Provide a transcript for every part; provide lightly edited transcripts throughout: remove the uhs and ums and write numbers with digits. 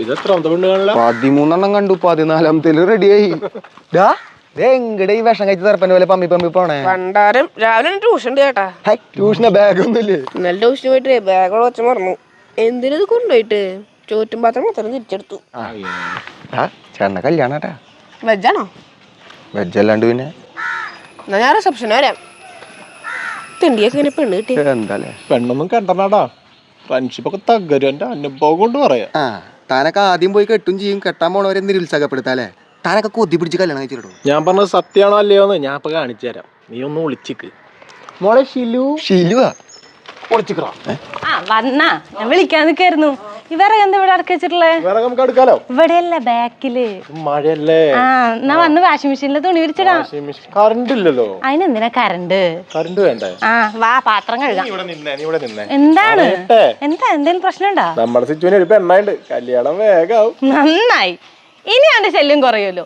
13 കണ്ടു, 14 റെഡിയായി. എങ്ങടെ ഈ വിഷം കഴിച്ച് തെറപ്പന്റെ പോലെ പമ്മി പമ്മി പോണേ? പണ്ടാരം രാവിലെ ട്യൂഷൻ ചേട്ടാ. ട്യൂഷന് ബാഗൊന്നുമില്ലേ? നല്ല ട്യൂഷന് പോയിട്ട് ബാഗോടെ വെച്ച് മറന്നു. എന്തിനത് കൊണ്ടുപോയിട്ട് ചോറ്റും പാത്രം മാത്രം തിരിച്ചെടുത്തു. ചേട്ടന്റെ കല്യാണാട്ടാ. വെജാണോ? വെജല്ലാണ്ട് പിന്നെ എന്നാ ഞാൻ റിസപ്ഷന് വരാം. തിണ്ടിയൊക്കെ ഇങ്ങനെ പെണ്ണ് കിട്ടി. എന്താലേ പെണ്ണൊന്നും കണ്ടനാടാ, ഫ്രണ്ട്ഷിപ്പൊക്കെ തകരും. എന്റെ അനുഭവം കൊണ്ട് പറയാ. താനൊക്കെ ആദ്യം പോയി കെട്ടും ചെയ്യും, കെട്ടാൻ പോണവരെ നിരുത്സാഹപ്പെടുത്താലേ. താനൊക്കെ കൊതി പിടിച്ച് കല്യാണം കഴിച്ചിട്ടോ. ഞാൻ പറഞ്ഞത് സത്യമാണോ അല്ലയോന്ന് ഞാൻ ഇപ്പൊ കാണിച്ചു തരാം. നീ ഒന്ന് വിളിച്ചിക്ക് മോളെ. ഷിലുവാ വിളിച്ചിക്കറാ. വന്നാ ഞാൻ വിളിക്കാൻ നിക്കായിരുന്നു. ഇവരെ എന്താ ഇവിടെ അടക്കി വെച്ചിട്ടുള്ളേ? നമുക്ക് അടുക്കാലോ. ഇവിടെയല്ല, ബാക്കില്. മഴയല്ലേ? എന്നാ വന്ന് വാഷിംഗ് മെഷീനിൽ തുണി വിരിച്ചിടാ. കറണ്ട് ഇല്ലല്ലോ. അതിനെന്തിനാ കറണ്ട്? കറണ്ട് വേണ്ടേ? വാ പാത്രം കഴുകാം. എന്താണ് എന്തേലും പ്രശ്നമുണ്ടാ? നമ്മുടെ സിറ്റുവിന് ഒരു പെണ്ണായിട്ട് കല്യാണം വേഗാവും. നന്നായി, ഇനി അവന്റെ ശല്യം കുറയുമല്ലോ.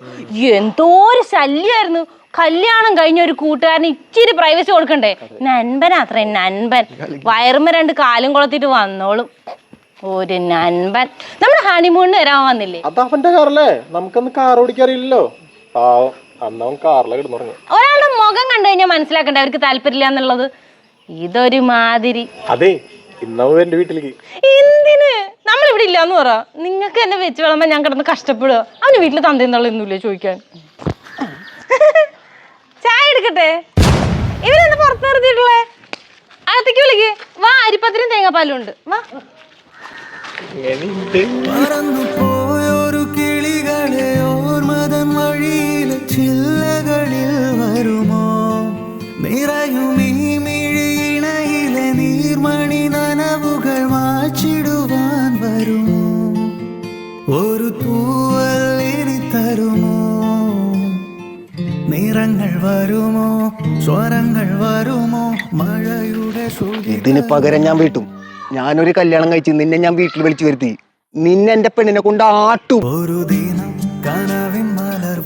എന്തോ ഒരു ശല്യമായിരുന്നു. കല്യാണം കഴിഞ്ഞ ഒരു കൂട്ടുകാരന് ഇച്ചിരി പ്രൈവസി കൊടുക്കണ്ടേ? നൻപനാത്രേ, നൻപൻ. വയറുമ്പോ 2 കാലും കൊളത്തിട്ട് വന്നോളും. ഒരു നൻപൻ. നമ്മുടെ ഹണിമൂണിന് വരാൻ വന്നില്ലേ? അതവന്റെ കാറല്ലേ, നമുക്കൊന്ന് കാർ ഓടിക്കാറില്ലല്ലോ. അന്നവൻ കാറിലെ കിടന്നുറങ്ങി. ഒരാളുടെ മുഖം കണ്ടു കഴിഞ്ഞാൽ മനസ്സിലാക്കണ്ടേ അവർക്ക് താല്പര്യമില്ല എന്നുള്ളത്? ഇതൊരു മാതിരി. അതെ, ഇന്നവൻ എന്റെ വീട്ടിലേക്ക്. എന്തിന്? നമ്മളിവിടെ ഇല്ലാന്ന് പറ. നിങ്ങൾക്ക് എന്നെ വെച്ച് വിളമ്പോ ഞാൻ കിടന്ന് കഷ്ടപ്പെടുക. അവന് വീട്ടില് തന്തയെന്നുള്ളൊന്നുമില്ലേ ചോദിക്കാൻ? ചായ എടുക്കട്ടെ? ഇവരെന്താ പുറത്ത് നിർത്തിയിട്ടുള്ളേ? അകത്തേക്ക് വിളിക്ക്. വാ, അരിപ്പത്തിനും തേങ്ങാപ്പാലും ഉണ്ട്. വാ. കിളികളെ ഓർമ്മതൻ വഴിയിലെ ചില്ലകളിൽ വരുമോ? നിറയും ഈ മിഴിയിണയിലെ നീർമണി നനവുകൾ മാച്ചിടുവാൻ വരുമോ? ഒരു തൂവൽ ഇനി തരുമോ? നിറങ്ങൾ വരുമോ? സ്വരങ്ങൾ വരുമോ? മഴയുടെ ഇതിന് പകരം ഞാൻ വീട്ടും. ഞാനൊരു കല്യാണം കഴിച്ച് നിന്നെ ഞാൻ വീട്ടിൽ വിളിച്ചു വരുത്തി. നിന്നെ എന്റെ പെണ്ണിനെ കൊണ്ട് ആട്ടും. ഒരു ദിനം കനവിൻ മലർ